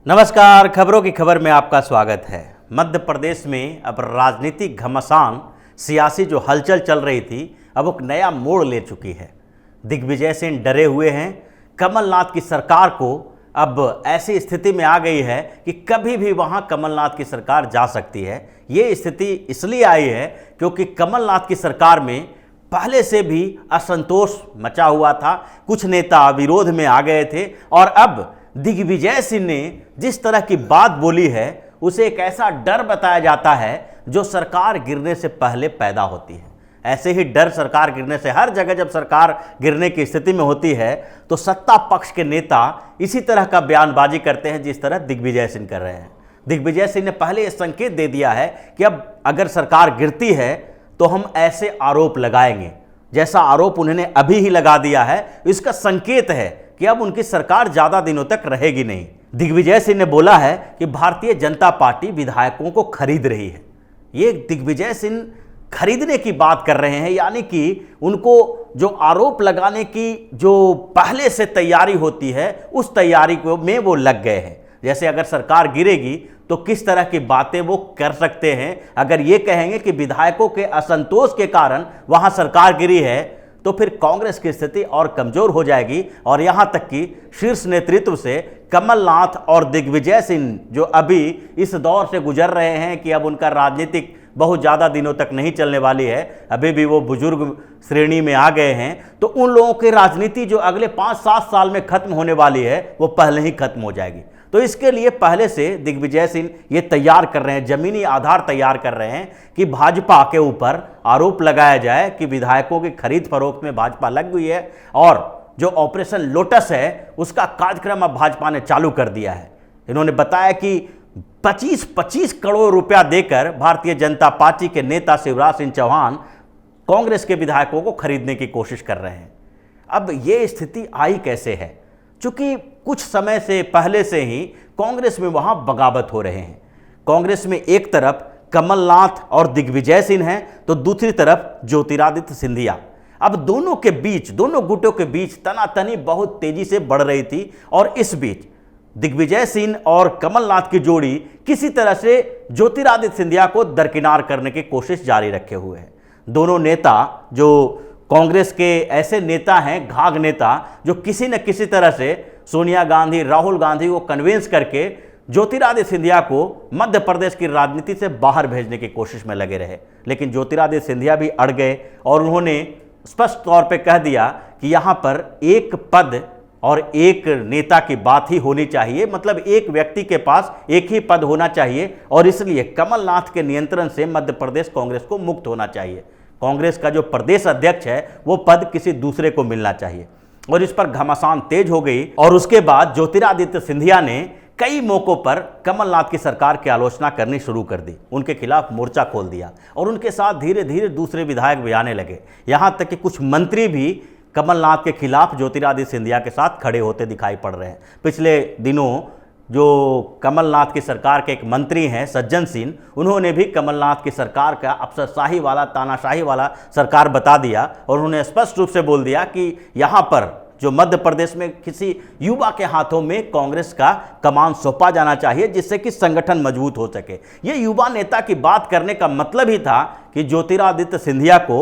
नमस्कार, खबरों की खबर में आपका स्वागत है। मध्य प्रदेश में अब राजनीतिक घमासान, सियासी जो हलचल चल रही थी, अब एक नया मोड़ ले चुकी है। दिग्विजय सिंह डरे हुए हैं। कमलनाथ की सरकार को अब ऐसी स्थिति में आ गई है कि कभी भी वहां कमलनाथ की सरकार जा सकती है। ये स्थिति इसलिए आई है क्योंकि कमलनाथ की सरकार में पहले से भी असंतोष मचा हुआ था। कुछ नेता विरोध में आ गए थे और अब दिग्विजय सिंह ने जिस तरह की बात बोली है उसे एक ऐसा डर बताया जाता है जो सरकार गिरने से पहले पैदा होती है। ऐसे ही डर सरकार गिरने से, हर जगह जब सरकार गिरने की स्थिति में होती है तो सत्ता पक्ष के नेता इसी तरह का बयानबाजी करते हैं जिस तरह दिग्विजय सिंह कर रहे हैं। दिग्विजय सिंह ने पहले यह संकेत दे दिया है कि अब अगर सरकार गिरती है तो हम ऐसे आरोप लगाएंगे, जैसा आरोप उन्होंने अभी ही लगा दिया है। इसका संकेत है कि अब उनकी सरकार ज्यादा दिनों तक रहेगी नहीं। दिग्विजय सिंह ने बोला है कि भारतीय जनता पार्टी विधायकों को खरीद रही है। ये दिग्विजय सिंह खरीदने की बात कर रहे हैं, यानी कि उनको जो आरोप लगाने की जो पहले से तैयारी होती है उस तैयारी में वो लग गए हैं। जैसे अगर सरकार गिरेगी तो किस तरह की बातें वो कर सकते हैं। अगर ये कहेंगे कि विधायकों के असंतोष के कारण वहां सरकार गिरी है तो फिर कांग्रेस की स्थिति और कमजोर हो जाएगी और यहां तक कि शीर्ष नेतृत्व से कमलनाथ और दिग्विजय सिंह जो अभी इस दौर से गुजर रहे हैं कि अब उनका राजनीतिक बहुत ज़्यादा दिनों तक नहीं चलने वाली है, अभी भी वो बुजुर्ग श्रेणी में आ गए हैं, तो उन लोगों की राजनीति जो अगले 5-7 साल में खत्म होने वाली है वो पहले ही खत्म हो जाएगी। तो इसके लिए पहले से दिग्विजय सिंह ये तैयार कर रहे हैं, जमीनी आधार तैयार कर रहे हैं कि भाजपा के ऊपर आरोप लगाया जाए कि विधायकों की खरीद फरोख्त में भाजपा लग गई है और जो ऑपरेशन लोटस है उसका कार्यक्रम अब भाजपा ने चालू कर दिया है। इन्होंने बताया कि 25-25 करोड़ रुपया देकर भारतीय जनता पार्टी के नेता शिवराज सिंह चौहान कांग्रेस के विधायकों को खरीदने की कोशिश कर रहे हैं। अब ये स्थिति आई कैसे है? चूंकि कुछ समय से पहले से ही कांग्रेस में वहां बगावत हो रहे हैं। कांग्रेस में एक तरफ कमलनाथ और दिग्विजय सिंह हैं तो दूसरी तरफ ज्योतिरादित्य सिंधिया। अब दोनों के बीच, दोनों गुटों के बीच तनातनी बहुत तेजी से बढ़ रही थी और इस बीच दिग्विजय सिंह और कमलनाथ की जोड़ी किसी तरह से ज्योतिरादित्य सिंधिया को दरकिनार करने की कोशिश जारी रखे हुए है। दोनों नेता जो कांग्रेस के ऐसे नेता हैं, घाघ नेता, जो किसी न किसी तरह से सोनिया गांधी, राहुल गांधी को कन्विंस करके ज्योतिरादित्य सिंधिया को मध्य प्रदेश की राजनीति से बाहर भेजने की कोशिश में लगे रहे। लेकिन ज्योतिरादित्य सिंधिया भी अड़ गए और उन्होंने स्पष्ट तौर पे कह दिया कि यहाँ पर एक पद और एक नेता की बात ही होनी चाहिए, मतलब एक व्यक्ति के पास एक ही पद होना चाहिए और इसलिए कमलनाथ के नियंत्रण से मध्य प्रदेश कांग्रेस को मुक्त होना चाहिए। कांग्रेस का जो प्रदेश अध्यक्ष है वो पद किसी दूसरे को मिलना चाहिए और इस पर घमासान तेज हो गई। और उसके बाद ज्योतिरादित्य सिंधिया ने कई मौकों पर कमलनाथ की सरकार की आलोचना करनी शुरू कर दी, उनके खिलाफ मोर्चा खोल दिया और उनके साथ धीरे धीरे दूसरे विधायक भी आने लगे। यहां तक कि कुछ मंत्री भी कमलनाथ के खिलाफ ज्योतिरादित्य सिंधिया के साथ खड़े होते दिखाई पड़ रहे हैं। पिछले दिनों जो कमलनाथ की सरकार के एक मंत्री हैं सज्जन सिंह, उन्होंने भी कमलनाथ की सरकार का अफसरशाही वाला, तानाशाही वाला सरकार बता दिया और उन्होंने स्पष्ट रूप से बोल दिया कि यहाँ पर जो मध्य प्रदेश में किसी युवा के हाथों में कांग्रेस का कमान सौंपा जाना चाहिए जिससे कि संगठन मजबूत हो सके। ये युवा नेता की बात करने का मतलब ही था कि ज्योतिरादित्य सिंधिया को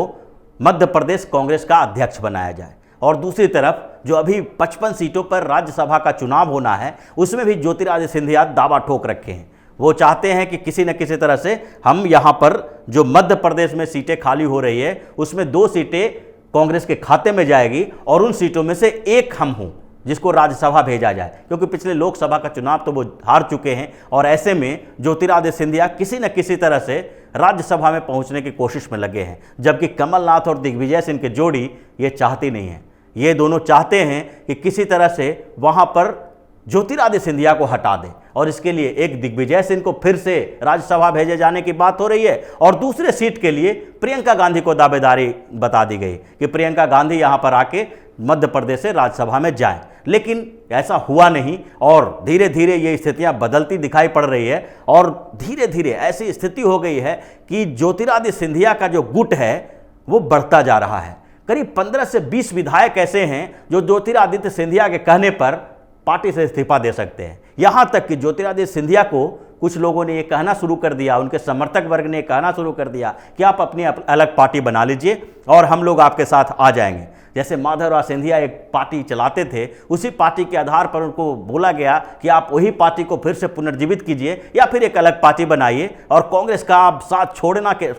मध्य प्रदेश कांग्रेस का अध्यक्ष बनाया जाए। और दूसरी तरफ जो अभी 55 सीटों पर राज्यसभा का चुनाव होना है उसमें भी ज्योतिरादित्य सिंधिया दावा ठोक रखे हैं। वो चाहते हैं कि किसी न किसी तरह से हम यहाँ पर जो मध्य प्रदेश में सीटें खाली हो रही है उसमें 2 सीटें कांग्रेस के खाते में जाएगी और उन सीटों में से एक हम हूँ जिसको राज्यसभा भेजा जाए, क्योंकि पिछले लोकसभा का चुनाव तो वो हार चुके हैं और ऐसे में ज्योतिरादित्य सिंधिया किसी न किसी तरह से राज्यसभा में पहुंचने की कोशिश में लगे हैं। जबकि कमलनाथ और दिग्विजय सिंह की जोड़ी ये चाहती नहीं है। ये दोनों चाहते हैं कि किसी तरह से वहां पर ज्योतिरादित्य सिंधिया को हटा दें और इसके लिए एक दिग्विजय सिंह को फिर से राज्यसभा भेजे जाने की बात हो रही है और दूसरे सीट के लिए प्रियंका गांधी को दावेदारी बता दी गई कि प्रियंका गांधी यहां पर आके मध्य प्रदेश से राज्यसभा में जाएं। लेकिन ऐसा हुआ नहीं और धीरे धीरे ये स्थितियां बदलती दिखाई पड़ रही है और धीरे धीरे ऐसी स्थिति हो गई है कि ज्योतिरादित्य सिंधिया का जो गुट है वो बढ़ता जा रहा है। करीब 15 से 20 विधायक ऐसे हैं जो ज्योतिरादित्य सिंधिया के कहने पर पार्टी से इस्तीफा दे सकते हैं। यहाँ तक कि ज्योतिरादित्य सिंधिया को कुछ लोगों ने ये कहना शुरू कर दिया, उनके समर्थक वर्ग ने कहना शुरू कर दिया कि आप अपनी अलग पार्टी बना लीजिए और हम लोग आपके साथ आ जाएंगे। जैसे माधवराव सिंधिया एक पार्टी चलाते थे, उसी पार्टी के आधार पर उनको बोला गया कि आप वही पार्टी को फिर से पुनर्जीवित कीजिए या फिर एक अलग पार्टी बनाइए और कांग्रेस का आप साथ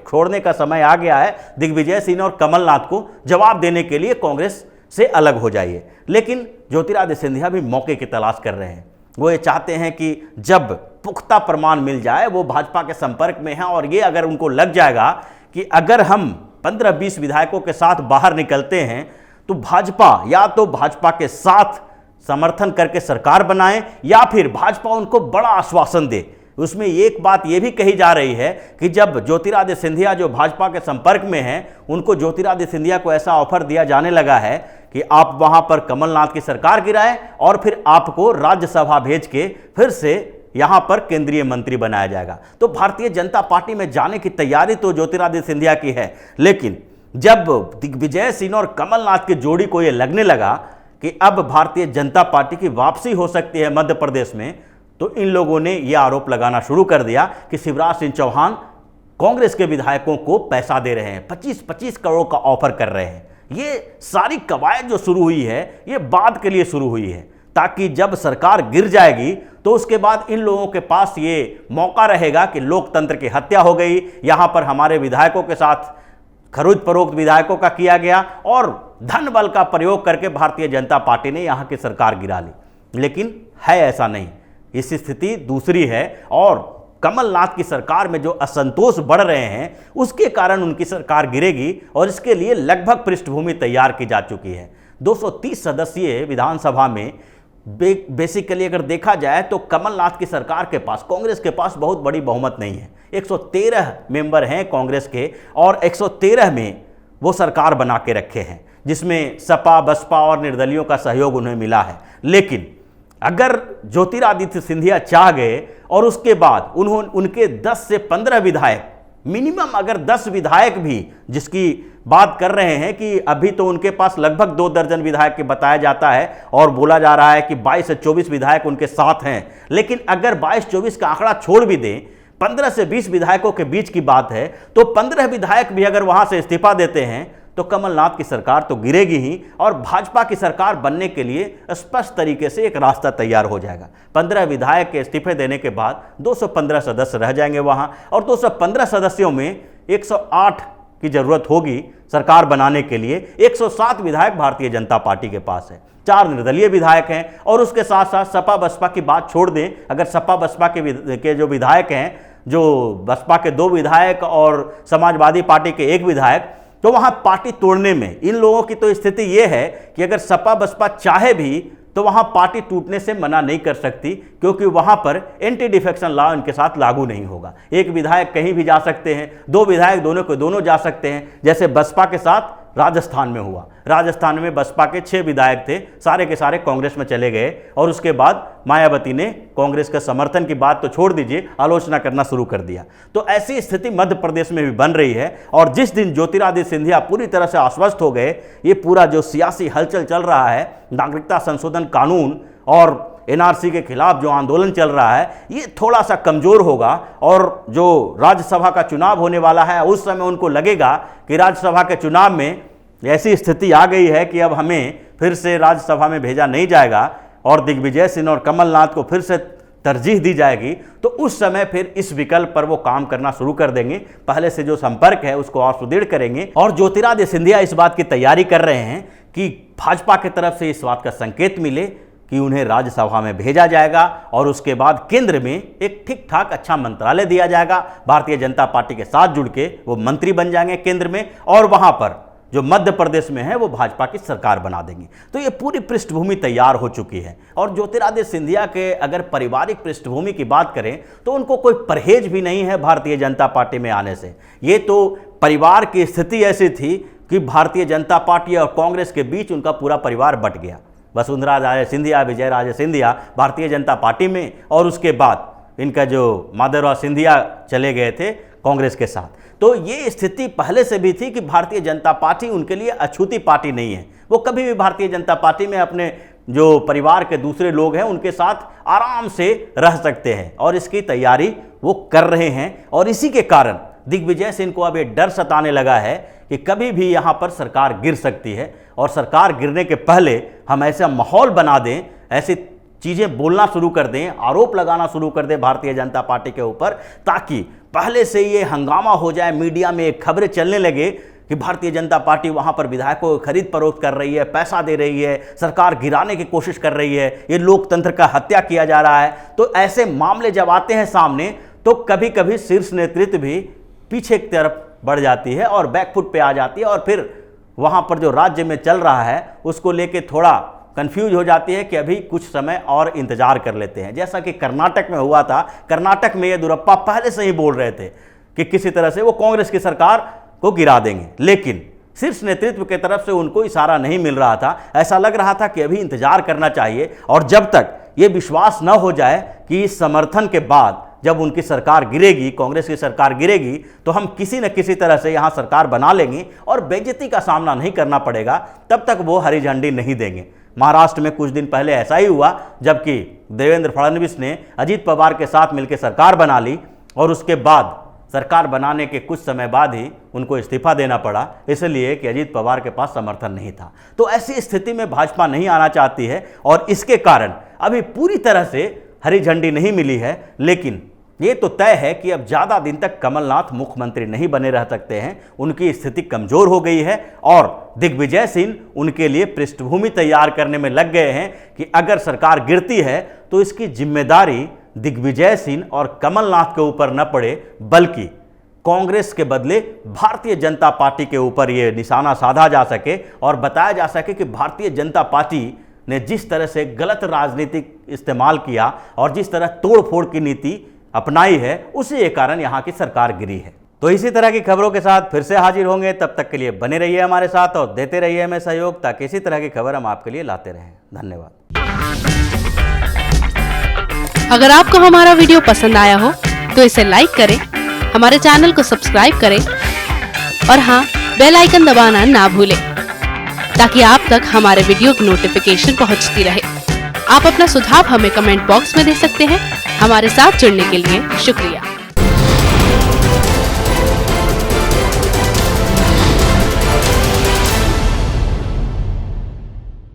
छोड़ने का समय आ गया है। दिग्विजय सिंह और कमलनाथ को जवाब देने के लिए कांग्रेस से अलग हो जाइए। लेकिन ज्योतिरादित्य सिंधिया भी मौके की तलाश कर रहे हैं। वो ये चाहते हैं कि जब पुख्ता प्रमाण मिल जाए, वो भाजपा के संपर्क में हैं और ये अगर उनको लग जाएगा कि अगर हम 15-20 विधायकों के साथ बाहर निकलते हैं तो भाजपा या तो भाजपा के साथ समर्थन करके सरकार बनाए या फिर भाजपा उनको बड़ा आश्वासन दे। उसमें एक बात यह भी कही जा रही है कि जब ज्योतिरादित्य सिंधिया जो भाजपा के संपर्क में हैं, उनको ज्योतिरादित्य सिंधिया को ऐसा ऑफर दिया जाने लगा है कि आप वहां पर कमलनाथ की सरकार गिराएं और फिर आपको राज्यसभा भेज के फिर से यहां पर केंद्रीय मंत्री बनाया जाएगा। तो भारतीय जनता पार्टी में जाने की तैयारी तो ज्योतिरादित्य सिंधिया की है, लेकिन जब दिग्विजय सिंह और कमलनाथ की जोड़ी को यह लगने लगा कि अब भारतीय जनता पार्टी की वापसी हो सकती है मध्य प्रदेश में, तो इन लोगों ने यह आरोप लगाना शुरू कर दिया कि शिवराज सिंह चौहान कांग्रेस के विधायकों को पैसा दे रहे हैं, 25-25 करोड़ का ऑफर कर रहे हैं। ये सारी कवायद जो शुरू हुई है ये बाद के लिए शुरू हुई है, ताकि जब सरकार गिर जाएगी तो उसके बाद इन लोगों के पास ये मौका रहेगा कि लोकतंत्र की हत्या हो गई, यहां पर हमारे विधायकों के साथ खरीद फरोख्त विधायकों का किया गया और धन बल का प्रयोग करके भारतीय जनता पार्टी ने यहां की सरकार गिरा ली। लेकिन है ऐसा नहीं, इस स्थिति दूसरी है और कमलनाथ की सरकार में जो असंतोष बढ़ रहे हैं उसके कारण उनकी सरकार गिरेगी और इसके लिए लगभग पृष्ठभूमि तैयार की जा चुकी है। 230 सदस्यीय विधानसभा में बेसिकली अगर देखा जाए तो कमलनाथ की सरकार के पास, कांग्रेस के पास बहुत बड़ी बहुमत नहीं है। 113 मेंबर हैं कांग्रेस के और 113 में वो सरकार बना के रखे हैं, जिसमें सपा बसपा और निर्दलियों का सहयोग उन्हें मिला है। लेकिन अगर ज्योतिरादित्य सिंधिया चाह गए और उसके बाद उनके 10 से 15 विधायक, मिनिमम अगर 10 विधायक भी, जिसकी बात कर रहे हैं कि अभी तो उनके पास लगभग 2 दर्जन विधायक के बताया जाता है और बोला जा रहा है कि 22 से 24 विधायक उनके साथ हैं, लेकिन अगर 22-24 का आंकड़ा छोड़ भी दें, 15 से 20 विधायकों के बीच की बात है, तो 15 विधायक भी अगर वहां से इस्तीफा देते हैं तो कमलनाथ की सरकार तो गिरेगी ही और भाजपा की सरकार बनने के लिए स्पष्ट तरीके से एक रास्ता तैयार हो जाएगा। 15 विधायक के इस्तीफे देने के बाद 215 सदस्य रह जाएंगे वहां और 215 सदस्यों में 108 की जरूरत होगी सरकार बनाने के लिए। 107 विधायक भारतीय जनता पार्टी के पास है, 4 निर्दलीय विधायक हैं और उसके साथ साथ सपा बसपा की बात छोड़ दें, अगर सपा बसपा के जो विधायक हैं, जो बसपा के 2 विधायक और समाजवादी पार्टी के 1 विधायक, तो वहां पार्टी तोड़ने में इन लोगों की तो स्थिति यह है कि अगर सपा बसपा चाहे भी तो वहां पार्टी टूटने से मना नहीं कर सकती, क्योंकि वहां पर एंटी डिफेक्शन लॉ इनके साथ लागू नहीं होगा। 1 विधायक कहीं भी जा सकते हैं, 2 विधायक दोनों को दोनों जा सकते हैं, जैसे बसपा के साथ राजस्थान में हुआ। राजस्थान में बसपा के 6 विधायक थे, सारे के सारे कांग्रेस में चले गए और उसके बाद मायावती ने कांग्रेस का समर्थन की बात तो छोड़ दीजिए, आलोचना करना शुरू कर दिया। तो ऐसी स्थिति मध्य प्रदेश में भी बन रही है और जिस दिन ज्योतिरादित्य सिंधिया पूरी तरह से आश्वस्त हो गए, ये पूरा जो सियासी हलचल चल रहा है, नागरिकता संशोधन कानून और एनआरसी के खिलाफ जो आंदोलन चल रहा है, ये थोड़ा सा कमजोर होगा और जो राज्यसभा का चुनाव होने वाला है उस समय उनको लगेगा कि राज्यसभा के चुनाव में ऐसी स्थिति आ गई है कि अब हमें फिर से राज्यसभा में भेजा नहीं जाएगा और दिग्विजय सिंह और कमलनाथ को फिर से तरजीह दी जाएगी, तो उस समय फिर इस विकल्प पर वो काम करना शुरू कर देंगे। पहले से जो संपर्क है उसको और सुदृढ़ करेंगे और ज्योतिरादित्य सिंधिया इस बात की तैयारी कर रहे हैं कि भाजपा की तरफ से इस बात का संकेत मिले कि उन्हें राज्यसभा में भेजा जाएगा और उसके बाद केंद्र में एक ठीक ठाक अच्छा मंत्रालय दिया जाएगा। भारतीय जनता पार्टी के साथ जुड़ के वो मंत्री बन जाएंगे केंद्र में और वहां पर जो मध्य प्रदेश में है वो भाजपा की सरकार बना देंगे। तो ये पूरी पृष्ठभूमि तैयार हो चुकी है। और ज्योतिरादित्य सिंधिया के अगर पारिवारिक पृष्ठभूमि की बात करें तो उनको कोई परहेज भी नहीं है भारतीय जनता पार्टी में आने से। ये तो परिवार की स्थिति ऐसी थी कि भारतीय जनता पार्टी और कांग्रेस के बीच उनका पूरा परिवार बट गया। वसुंधरा राजे सिंधिया, विजय राजे सिंधिया भारतीय जनता पार्टी में और उसके बाद इनका जो माधवराव सिंधिया चले गए थे कांग्रेस के साथ। तो ये स्थिति पहले से भी थी कि भारतीय जनता पार्टी उनके लिए अछूती पार्टी नहीं है। वो कभी भी भारतीय जनता पार्टी में अपने जो परिवार के दूसरे लोग हैं उनके साथ आराम से रह सकते हैं, और इसकी तैयारी वो कर रहे हैं। और इसी के कारण दिग्विजय सिंह को अब ये डर सताने लगा है कि कभी भी यहाँ पर सरकार गिर सकती है, और सरकार गिरने के पहले हम ऐसा माहौल बना दें, ऐसी चीज़ें बोलना शुरू कर दें, आरोप लगाना शुरू कर दें भारतीय जनता पार्टी के ऊपर, ताकि पहले से ये हंगामा हो जाए, मीडिया में खबरें चलने लगे कि भारतीय जनता पार्टी वहाँ पर विधायकों को खरीद फरोख्त कर रही है, पैसा दे रही है, सरकार गिराने की कोशिश कर रही है, ये लोकतंत्र का हत्या किया जा रहा है। तो ऐसे मामले जब आते हैं सामने तो कभी कभी शीर्ष नेतृत्व भी पीछे की तरफ बढ़ जाती है और बैकफुट पे आ जाती है, और फिर वहाँ पर जो राज्य में चल रहा है उसको लेके थोड़ा कंफ्यूज हो जाती है कि अभी कुछ समय और इंतजार कर लेते हैं। जैसा कि कर्नाटक में हुआ था, कर्नाटक में येदियुरप्पा पहले से ही बोल रहे थे कि किसी तरह से वो कांग्रेस की सरकार को गिरा देंगे, लेकिन शीर्ष नेतृत्व की तरफ से उनको इशारा नहीं मिल रहा था। ऐसा लग रहा था कि अभी इंतजार करना चाहिए, और जब तक ये विश्वास न हो जाए कि इस समर्थन के बाद जब उनकी सरकार गिरेगी, कांग्रेस की सरकार गिरेगी, तो हम किसी न किसी तरह से यहाँ सरकार बना लेंगे और बेइज्जती का सामना नहीं करना पड़ेगा, तब तक वो हरी झंडी नहीं देंगे। महाराष्ट्र में कुछ दिन पहले ऐसा ही हुआ, जबकि देवेंद्र फडणवीस ने अजीत पवार के साथ मिलकर सरकार बना ली, और उसके बाद सरकार बनाने के कुछ समय बाद ही उनको इस्तीफा देना पड़ा, इसलिए कि अजीत पवार के पास समर्थन नहीं था। तो ऐसी स्थिति में भाजपा नहीं आना चाहती है, और इसके कारण अभी पूरी तरह से हरी झंडी नहीं मिली है। लेकिन ये तो तय है कि अब ज़्यादा दिन तक कमलनाथ मुख्यमंत्री नहीं बने रह सकते हैं, उनकी स्थिति कमज़ोर हो गई है, और दिग्विजय सिंह उनके लिए पृष्ठभूमि तैयार करने में लग गए हैं कि अगर सरकार गिरती है तो इसकी जिम्मेदारी दिग्विजय सिंह और कमलनाथ के ऊपर न पड़े, बल्कि कांग्रेस के बदले भारतीय जनता पार्टी के ऊपर ये निशाना साधा जा सके, और बताया जा सके कि भारतीय जनता पार्टी ने जिस तरह से गलत राजनीतिक इस्तेमाल किया और जिस तरह तोड़ फोड़ की नीति अपनाई है, उसी के कारण यहाँ की सरकार गिरी है। तो इसी तरह की खबरों के साथ फिर से हाजिर होंगे, तब तक के लिए बने रहिए हमारे साथ और देते रहिए हमें सहयोग, ताकि इसी तरह की खबर हम आपके लिए लाते रहें। धन्यवाद। अगर आपको हमारा वीडियो पसंद आया हो तो इसे लाइक करें, हमारे चैनल को सब्सक्राइब करें, और हाँ, बेल आइकन दबाना ना भूलें, ताकि आप तक हमारे वीडियो की नोटिफिकेशन पहुंचती रहे। आप अपना सुझाव हमें कमेंट बॉक्स में दे सकते हैं। हमारे साथ जुड़ने के लिए शुक्रिया।